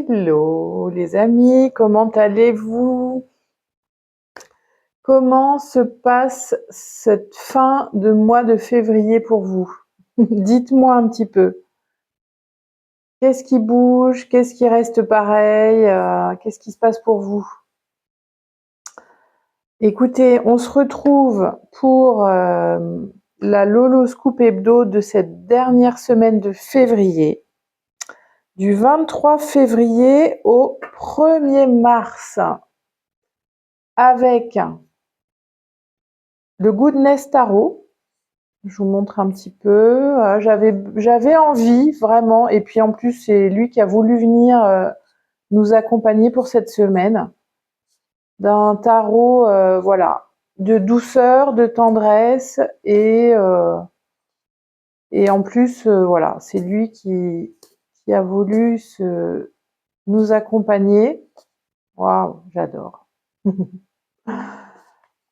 Hello les amis, comment allez-vous? Comment se passe cette fin de mois de février pour vous? Dites-moi un petit peu. Qu'est-ce qui bouge? Qu'est-ce qui reste pareil? Qu'est-ce qui se passe pour vous? Écoutez, on se retrouve pour la Lolo Scoop Hebdo de cette dernière semaine de février. Du 23 février au 1er mars. Avec le Goodness Tarot. Je vous montre un petit peu. J'avais envie vraiment, et puis en plus c'est lui qui a voulu venir nous accompagner pour cette semaine, d'un tarot voilà, de douceur, de tendresse, et en plus voilà, c'est lui qui a voulu nous accompagner. Waouh, j'adore.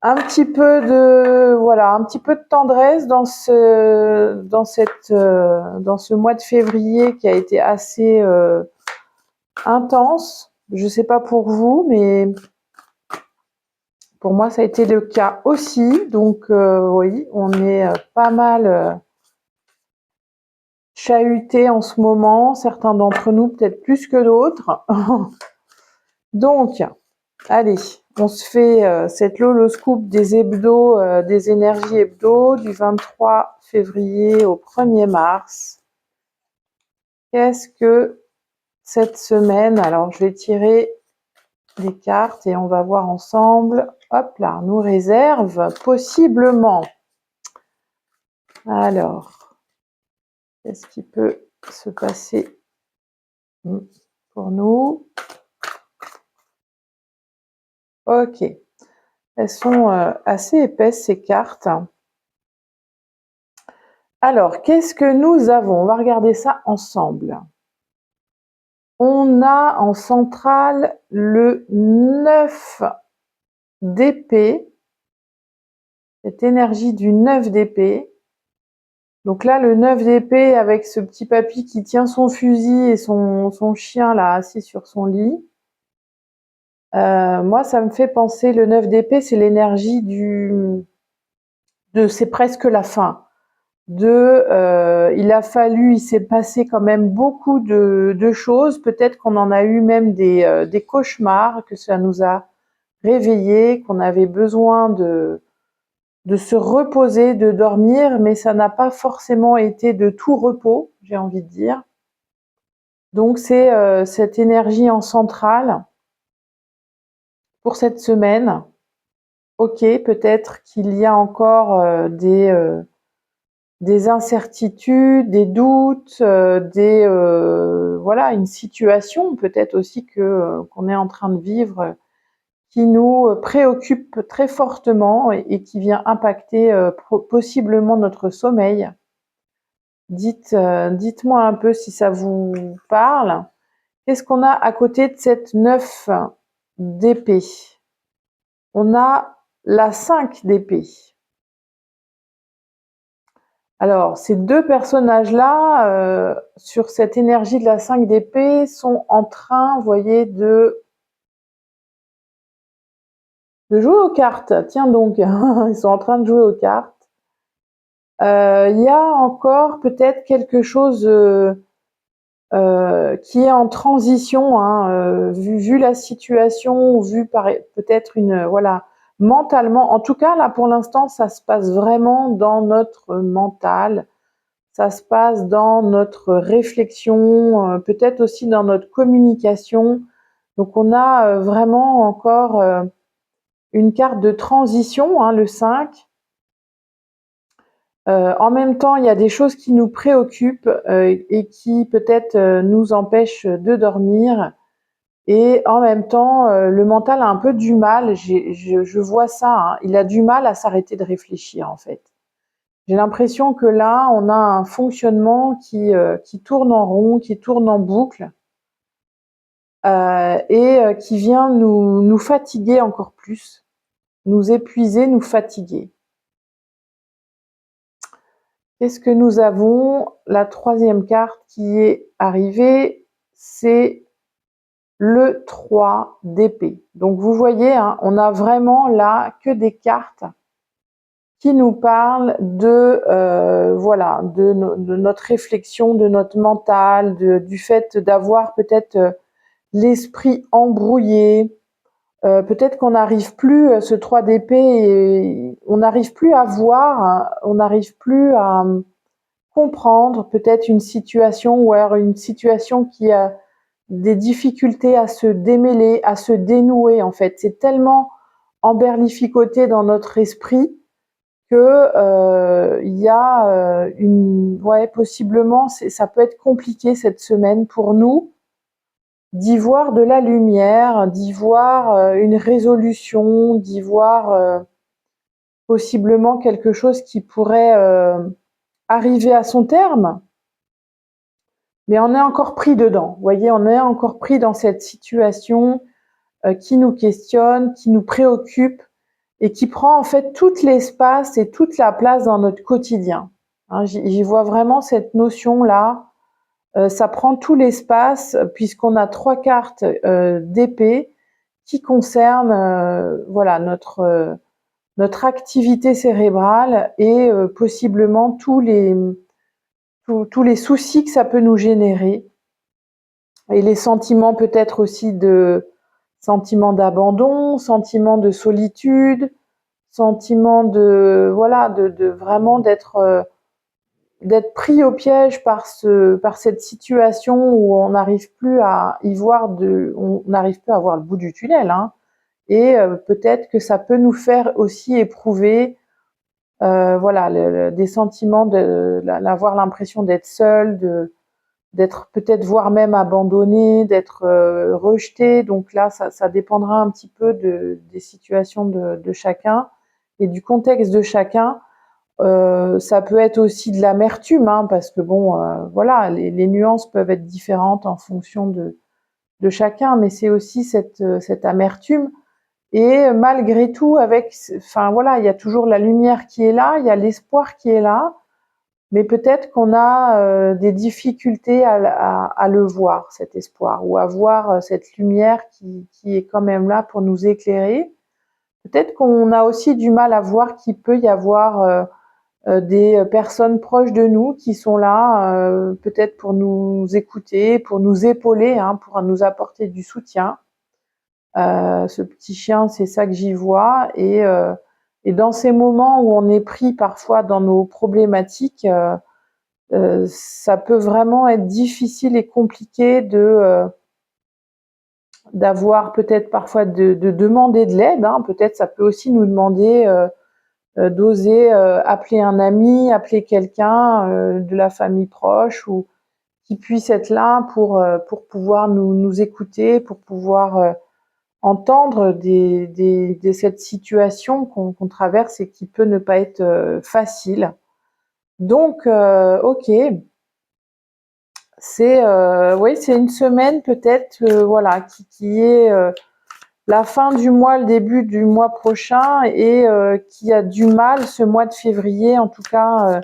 Un petit peu de voilà, un petit peu de tendresse dans ce mois de février qui a été assez intense. Je sais pas pour vous, mais pour moi ça a été le cas aussi. Donc oui, on est pas mal chahuté en ce moment. Certains d'entre nous peut-être plus que d'autres. Donc allez, on se fait cette Lolo Scoop des hebdos, des énergies hebdo du 23 février au 1er mars. Qu'est-ce que cette semaine? Alors, je vais tirer les cartes et on va voir ensemble. Hop là, nous réserve possiblement. Alors, qu'est-ce qui peut se passer pour nous? Ok. Elles sont assez épaisses, ces cartes. Alors, qu'est-ce que nous avons? On va regarder ça ensemble. On a en centrale le 9 d'épée, cette énergie du 9 d'épée. Donc là, le 9 d'épée avec ce petit papy qui tient son fusil et son chien là assis sur son lit. Moi, ça me fait penser, le 9 d'épée, c'est l'énergie c'est presque la fin. Il a fallu, il s'est passé quand même beaucoup de choses. Peut-être qu'on en a eu même des cauchemars, que ça nous a réveillés, qu'on avait besoin de se reposer, de dormir, mais ça n'a pas forcément été de tout repos, j'ai envie de dire. Donc c'est cette énergie en centrale pour cette semaine. Ok, peut-être qu'il y a encore des incertitudes, des doutes, voilà, une situation peut-être aussi qu'on est en train de vivre qui nous préoccupe très fortement et qui vient impacter possiblement notre sommeil. Dites-moi un peu si ça vous parle. Qu'est-ce qu'on a à côté de cette 9 d'épée? On a la 5 d'épée. Alors, ces deux personnages-là, sur cette énergie de la 5 d'épée, sont en train, vous voyez, de jouer aux cartes. Tiens donc, ils sont en train de jouer aux cartes. Il y a encore peut-être quelque chose qui est en transition, hein, vu la situation, vu peut-être voilà, mentalement. En tout cas, là, pour l'instant, ça se passe vraiment dans notre mental. Ça se passe dans notre réflexion, peut-être aussi dans notre communication. Donc, on a vraiment encore une carte de transition, hein, le 5. En même temps, il y a des choses qui nous préoccupent et qui peut-être nous empêchent de dormir. Et en même temps, le mental a un peu du mal, je vois ça, hein, il a du mal à s'arrêter de réfléchir en fait. J'ai l'impression que là, on a un fonctionnement qui tourne en rond, qui tourne en boucle, et qui vient nous fatiguer encore plus, nous épuiser, nous fatiguer. Qu'est-ce que nous avons? La troisième carte qui est arrivée, c'est le 3 d'épée. Donc vous voyez, hein, on a vraiment là que des cartes qui nous parlent de voilà, de notre réflexion, de notre mental, du fait d'avoir peut-être l'esprit embrouillé. Peut-être qu'on n'arrive plus, ce 3 d'épée, et on n'arrive plus à voir, hein, on n'arrive plus à comprendre peut-être une situation, ou alors une situation qui a des difficultés à se démêler, à se dénouer en fait. C'est tellement emberlificoté dans notre esprit que il y a possiblement, ça peut être compliqué cette semaine pour nous d'y voir de la lumière, d'y voir une résolution, d'y voir possiblement quelque chose qui pourrait arriver à son terme. Mais on est encore pris dedans. Vous voyez, on est encore pris dans cette situation qui nous questionne, qui nous préoccupe et qui prend en fait tout l'espace et toute la place dans notre quotidien. Hein, j'y vois vraiment cette notion-là. Ça prend tout l'espace puisqu'on a 3 cartes d'épée qui concernent voilà, notre activité cérébrale et possiblement tous les soucis que ça peut nous générer. Et les sentiments peut-être aussi sentiment d'abandon, sentiment de solitude, sentiment de voilà, de vraiment d'être pris au piège par cette situation où on n'arrive plus à y voir on n'arrive plus à voir le bout du tunnel, hein. Et peut-être que ça peut nous faire aussi éprouver voilà, des sentiments d'avoir l'impression d'être seul, d'être peut-être voire même abandonné, d'être rejeté. Donc là, ça dépendra un petit peu des situations de chacun et du contexte de chacun. Ça peut être aussi de l'amertume, hein, parce que bon, voilà, les nuances peuvent être différentes en fonction de chacun, mais c'est aussi cette amertume. Et malgré tout, enfin voilà, il y a toujours la lumière qui est là, il y a l'espoir qui est là, mais peut-être qu'on a des difficultés à le voir, cet espoir, ou à voir cette lumière qui est quand même là pour nous éclairer. Peut-être qu'on a aussi du mal à voir qu'il peut y avoir des personnes proches de nous qui sont là, peut-être pour nous écouter, pour nous épauler, hein, pour nous apporter du soutien. Ce petit chien, c'est ça que j'y vois. Et dans ces moments où on est pris parfois dans nos problématiques, ça peut vraiment être difficile et compliqué d'avoir peut-être parfois de demander de l'aide, hein. Peut-être ça peut aussi nous demander d'oser appeler un ami, appeler quelqu'un de la famille proche, ou qui puisse être là pour pouvoir nous écouter, pour pouvoir entendre de cette situation qu'on traverse et qui peut ne pas être facile. Donc, ok, oui, c'est une semaine peut-être, voilà, qui est la fin du mois, le début du mois prochain, et qui a du mal, ce mois de février, en tout cas,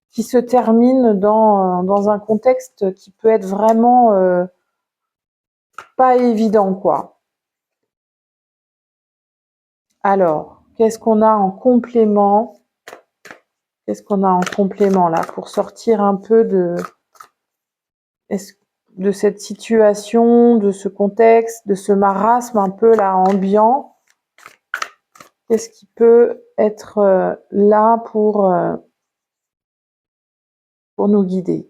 qui se termine dans un contexte qui peut être vraiment pas évident, quoi. Alors, qu'est-ce qu'on a en complément? Qu'est-ce qu'on a en complément là pour sortir un peu de cette situation, de ce contexte, de ce marasme un peu là ambiant? Qu'est-ce qui peut être là pour nous guider?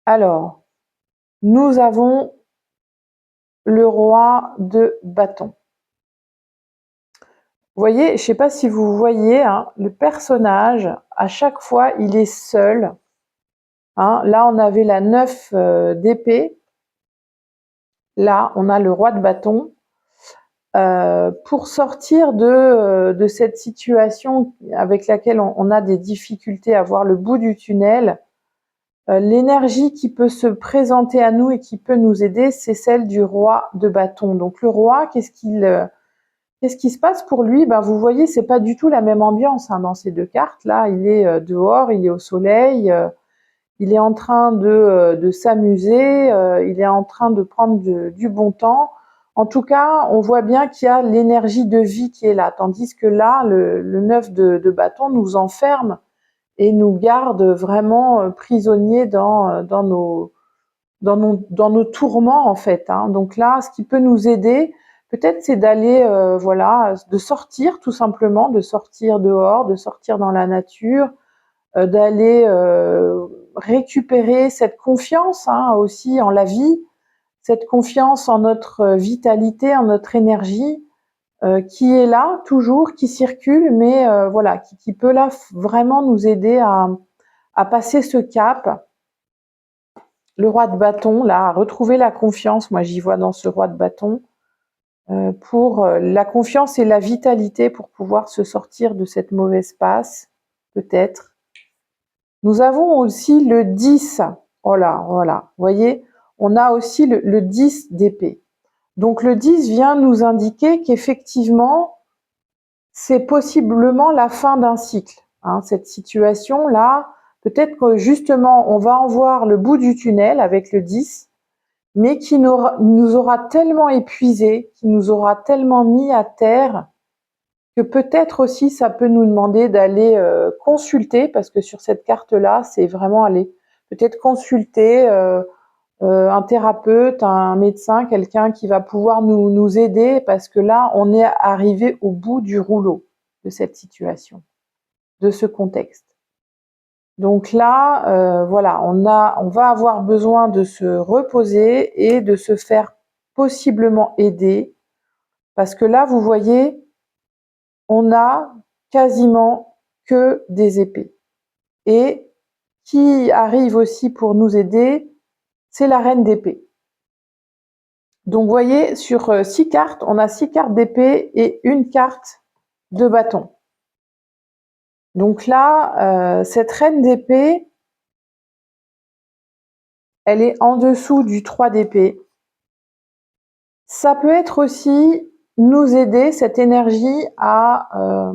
Alors, nous avons le roi de bâton. Vous voyez, je ne sais pas si vous voyez, hein, le personnage, à chaque fois, il est seul. Hein. Là, on avait la 9 d'épée. Là, on a le roi de bâton. Pour sortir de cette situation avec laquelle on a des difficultés à voir le bout du tunnel, l'énergie qui peut se présenter à nous et qui peut nous aider, c'est celle du roi de bâton. Donc le roi, qu'est-ce qui se passe pour lui? Ben, vous voyez, c'est pas du tout la même ambiance, hein, dans ces deux cartes. Là, il est dehors, il est au soleil, il est en train de s'amuser, il est en train de prendre du bon temps. En tout cas, on voit bien qu'il y a l'énergie de vie qui est là, tandis que là, le 9 de bâton nous enferme et nous garde vraiment prisonniers dans nos tourments en fait. Hein. Donc là, ce qui peut nous aider, peut-être, c'est d'aller, voilà, de sortir tout simplement, de sortir dehors, de sortir dans la nature, d'aller récupérer cette confiance hein, aussi en la vie, cette confiance en notre vitalité, en notre énergie, qui est là toujours, qui circule, mais voilà, qui peut là vraiment nous aider à passer ce cap. Le roi de bâton, là, à retrouver la confiance, moi j'y vois dans ce roi de bâton, pour la confiance et la vitalité pour pouvoir se sortir de cette mauvaise passe, peut-être. Nous avons aussi le 10. Oh là, voilà, vous voyez, on a aussi le 10 d'épée. Donc le 10 vient nous indiquer qu'effectivement, c'est possiblement la fin d'un cycle. Hein, cette situation-là, peut-être que justement, on va en voir le bout du tunnel avec le 10, mais qui nous aura tellement épuisés, qui nous aura tellement mis à terre, que peut-être aussi ça peut nous demander d'aller consulter, parce que sur cette carte-là, c'est vraiment aller peut-être consulter un thérapeute, un médecin, quelqu'un qui va pouvoir nous aider, parce que là, on est arrivé au bout du rouleau de cette situation, de ce contexte. Donc là, voilà, on va avoir besoin de se reposer et de se faire possiblement aider, parce que là, vous voyez, on a quasiment que des épées. Et qui arrive aussi pour nous aider, c'est la reine d'épée. Donc vous voyez, sur 6 cartes, on a 6 cartes d'épée et une carte de bâton. Donc là, cette reine d'épée, elle est en dessous du 3 d'épée. Ça peut être aussi nous aider, cette énergie, à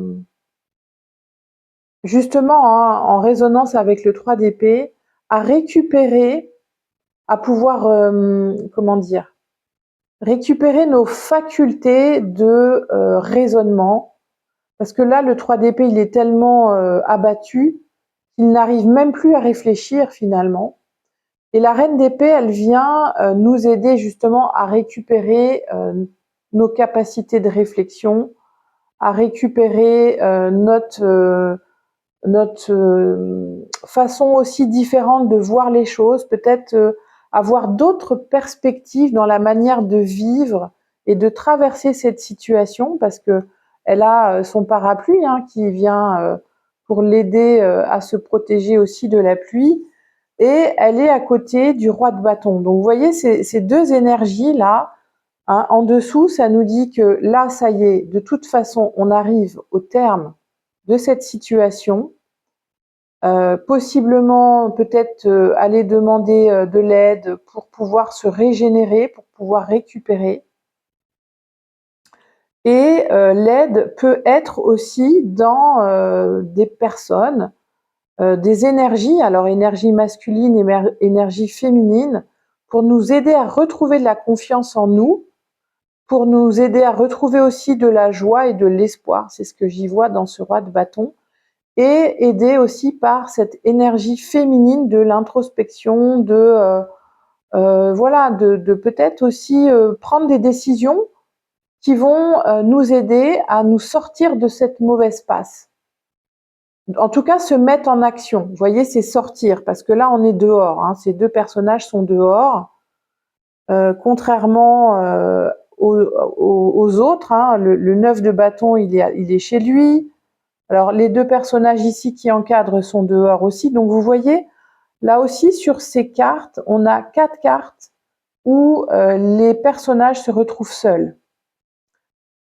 justement hein, en résonance avec le 3 d'épée, à récupérer, à pouvoir, comment dire, récupérer nos facultés de raisonnement, parce que là, le 3 d'épée, il est tellement abattu qu'il n'arrive même plus à réfléchir finalement. Et la reine d'épée, elle vient nous aider justement à récupérer nos capacités de réflexion, à récupérer notre façon aussi différente de voir les choses, peut-être avoir d'autres perspectives dans la manière de vivre et de traverser cette situation, parce que elle a son parapluie hein, qui vient pour l'aider à se protéger aussi de la pluie, et elle est à côté du roi de bâton. Donc vous voyez ces deux énergies là, hein, en dessous, ça nous dit que là, ça y est, de toute façon, on arrive au terme de cette situation. Possiblement peut-être aller demander de l'aide pour pouvoir se régénérer, pour pouvoir récupérer. Et l'aide peut être aussi dans des personnes, des énergies, alors énergie masculine, énergie féminine, pour nous aider à retrouver de la confiance en nous, pour nous aider à retrouver aussi de la joie et de l'espoir. C'est ce que j'y vois dans ce roi de bâton. Et aidé aussi par cette énergie féminine de l'introspection, voilà, de peut-être aussi prendre des décisions qui vont nous aider à nous sortir de cette mauvaise passe. En tout cas, se mettre en action. Vous voyez, c'est sortir, parce que là, on est dehors. Hein, ces deux personnages sont dehors, contrairement aux autres. Hein, le 9 de bâton, il est chez lui. Alors, les deux personnages ici qui encadrent sont dehors aussi. Donc, vous voyez, là aussi, sur ces cartes, on a 4 cartes où les personnages se retrouvent seuls.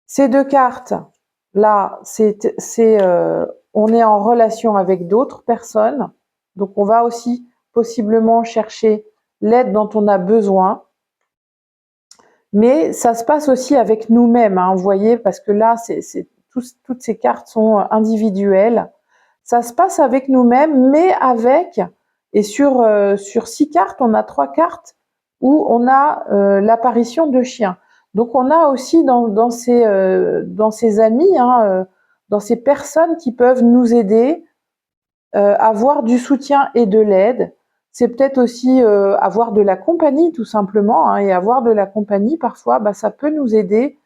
Ces 2 cartes, là, on est en relation avec d'autres personnes. Donc, on va aussi possiblement chercher l'aide dont on a besoin. Mais ça se passe aussi avec nous-mêmes, hein, vous voyez, parce que là, toutes ces cartes sont individuelles. Ça se passe avec nous-mêmes, mais avec Et sur 6 cartes, on a 3 cartes où on a l'apparition de chiens. Donc on a aussi dans ces amis, hein, dans ces personnes qui peuvent nous aider, avoir du soutien et de l'aide. C'est peut-être aussi avoir de la compagnie tout simplement, hein, et avoir de la compagnie parfois, bah, ça peut nous aider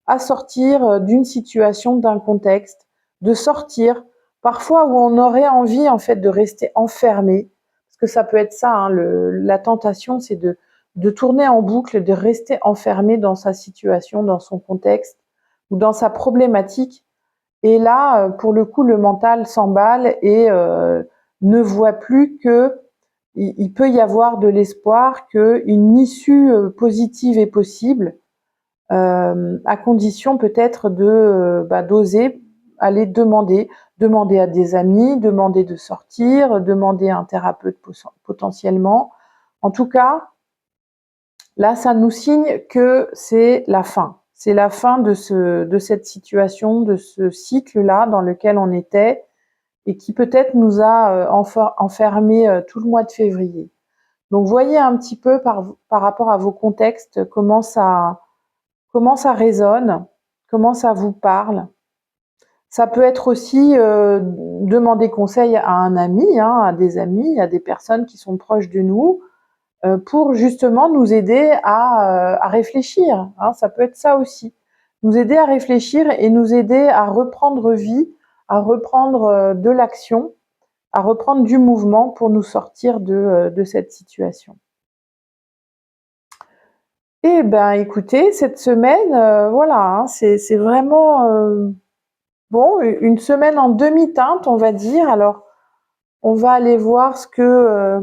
à sortir d'une situation, d'un contexte, de sortir parfois où on aurait envie en fait de rester enfermé, parce que ça peut être ça, hein, la tentation, c'est de tourner en boucle, de rester enfermé dans sa situation, dans son contexte ou dans sa problématique. Et là, pour le coup, le mental s'emballe et ne voit plus que il peut y avoir de l'espoir, qu'une issue positive est possible, à condition peut-être d'oser aller demander à des amis, demander de sortir, demander à un thérapeute potentiellement. En tout cas, là, ça nous signe que c'est la fin. C'est la fin de cette situation, de ce cycle-là dans lequel on était et qui peut-être nous a enfermés tout le mois de février. Donc, voyez un petit peu par rapport à vos contextes comment ça résonne, comment ça vous parle. Ça peut être aussi demander conseil à un ami, hein, à des amis, à des personnes qui sont proches de nous, pour justement nous aider à réfléchir, hein, ça peut être ça aussi. Nous aider à réfléchir et nous aider à reprendre vie, à reprendre de l'action, à reprendre du mouvement pour nous sortir de cette situation. Eh ben, écoutez, cette semaine, voilà, hein, c'est vraiment bon, une semaine en demi-teinte, on va dire. Alors, on va aller voir ce que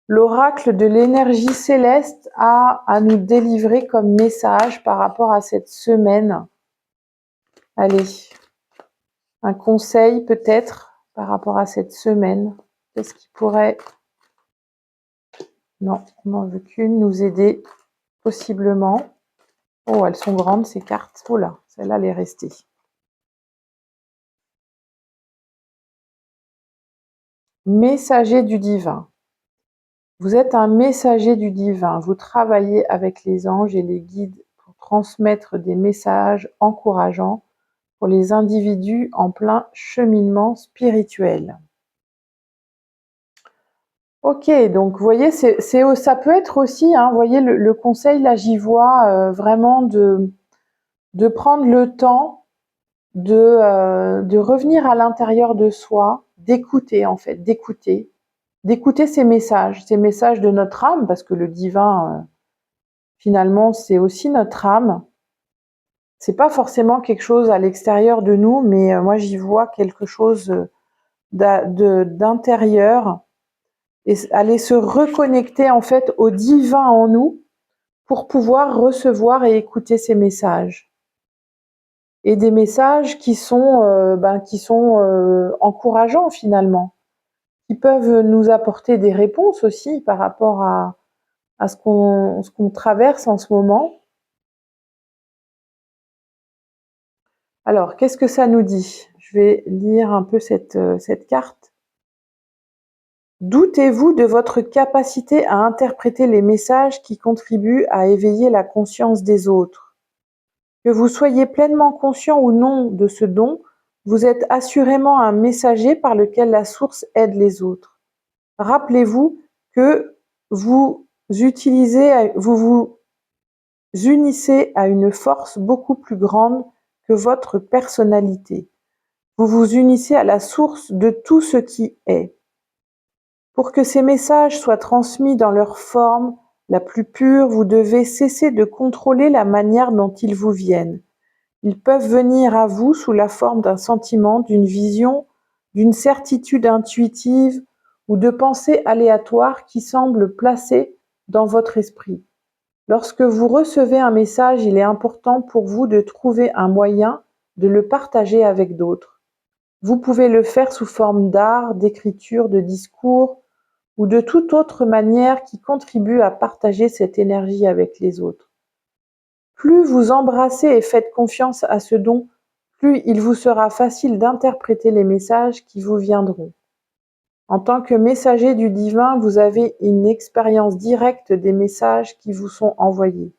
l'oracle de l'énergie céleste a à nous délivrer comme message par rapport à cette semaine. Allez, un conseil peut-être par rapport à cette semaine. Qu'est-ce qui pourrait, non, on n'en veut qu'une, nous aider possiblement. Oh, elles sont grandes ces cartes. Oh là, celle-là, elle est restée. Messager du divin. Vous êtes un messager du divin. Vous travaillez avec les anges et les guides pour transmettre des messages encourageants pour les individus en plein cheminement spirituel. Ok, donc vous voyez, ça peut être aussi, hein, vous voyez, le conseil, là j'y vois vraiment de prendre le temps de revenir à l'intérieur de soi, d'écouter en fait, d'écouter ces messages de notre âme, parce que le divin, finalement, c'est aussi notre âme. C'est pas forcément quelque chose à l'extérieur de nous, mais moi j'y vois quelque chose d'intérieur, et aller se reconnecter en fait au divin en nous pour pouvoir recevoir et écouter ces messages. Et des messages qui sont encourageants finalement, qui peuvent nous apporter des réponses aussi par rapport à ce qu'on traverse en ce moment. Alors, qu'est-ce que ça nous dit? Je vais lire un peu cette carte. Doutez-vous de votre capacité à interpréter les messages qui contribuent à éveiller la conscience des autres? Que vous soyez pleinement conscient ou non de ce don, vous êtes assurément un messager par lequel la source aide les autres. Rappelez-vous que vous vous unissez à une force beaucoup plus grande que votre personnalité. Vous vous unissez à la source de tout ce qui est. Pour que ces messages soient transmis dans leur forme la plus pure, vous devez cesser de contrôler la manière dont ils vous viennent. Ils peuvent venir à vous sous la forme d'un sentiment, d'une vision, d'une certitude intuitive ou de pensées aléatoires qui semblent placées dans votre esprit. Lorsque vous recevez un message, il est important pour vous de trouver un moyen de le partager avec d'autres. Vous pouvez le faire sous forme d'art, d'écriture, de discours ou de toute autre manière qui contribue à partager cette énergie avec les autres. Plus vous embrassez et faites confiance à ce don, plus il vous sera facile d'interpréter les messages qui vous viendront. En tant que messager du divin, vous avez une expérience directe des messages qui vous sont envoyés.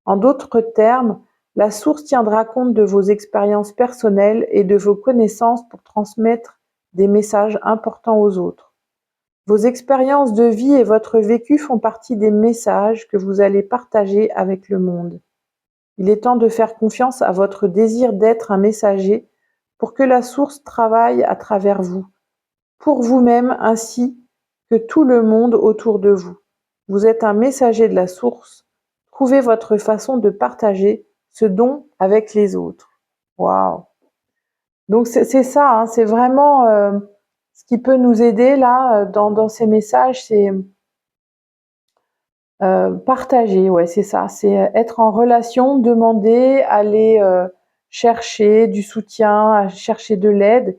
En d'autres termes, la source tiendra compte de vos expériences personnelles et de vos connaissances pour transmettre des messages importants aux autres. Vos expériences de vie et votre vécu font partie des messages que vous allez partager avec le monde. Il est temps de faire confiance à votre désir d'être un messager pour que la source travaille à travers vous, pour vous-même ainsi que tout le monde autour de vous. Vous êtes un messager de la source. Trouvez votre façon de partager ce don avec les autres. Waouh! Donc c'est ça, hein, c'est vraiment ce qui peut nous aider là dans ces messages, c'est partager, ouais, c'est ça, c'est être en relation, demander, aller chercher du soutien, chercher de l'aide,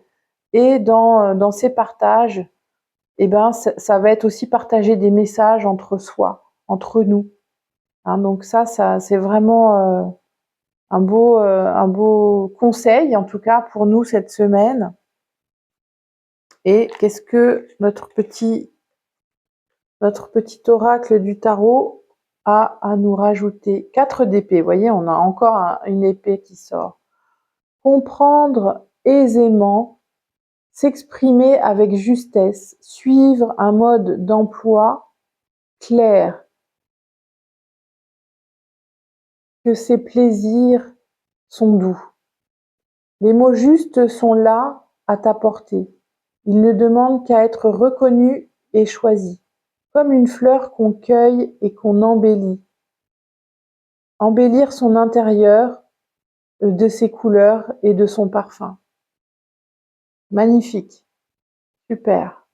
et dans ces partages, eh ben ça va être aussi partager des messages entre soi, entre nous. Hein, donc ça c'est vraiment un beau conseil en tout cas pour nous cette semaine. Et qu'est-ce que notre petit oracle du tarot a à nous rajouter? 4 d'épée, vous voyez, on a encore une épée qui sort. Comprendre aisément, s'exprimer avec justesse, suivre un mode d'emploi clair, que ses plaisirs sont doux. Les mots justes sont là à ta portée. Ils ne demandent qu'à être reconnus et choisis, comme une fleur qu'on cueille et qu'on embellit. Embellir son intérieur de ses couleurs et de son parfum. Magnifique, super.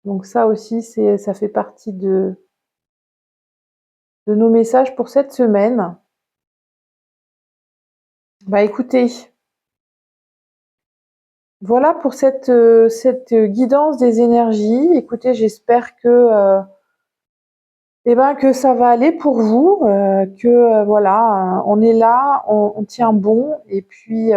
Donc ça aussi, ça fait partie de nos messages pour cette semaine. Bah écoutez, voilà pour cette guidance des énergies. Écoutez, j'espère que que ça va aller pour vous, que voilà, on est là, on tient bon, et puis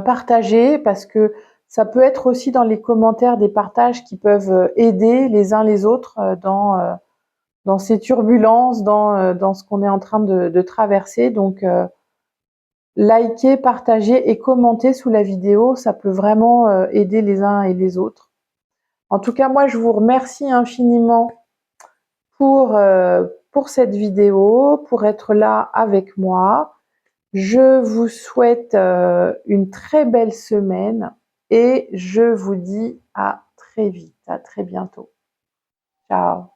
partagez, parce que ça peut être aussi dans les commentaires des partages qui peuvent aider les uns les autres dans ces turbulences, dans ce qu'on est en train de traverser. Donc likez, partagez et commentez sous la vidéo, ça peut vraiment aider les uns et les autres. En tout cas, moi je vous remercie infiniment pour cette vidéo, pour être là avec moi. Je vous souhaite une très belle semaine et je vous dis à très vite, à très bientôt. Ciao.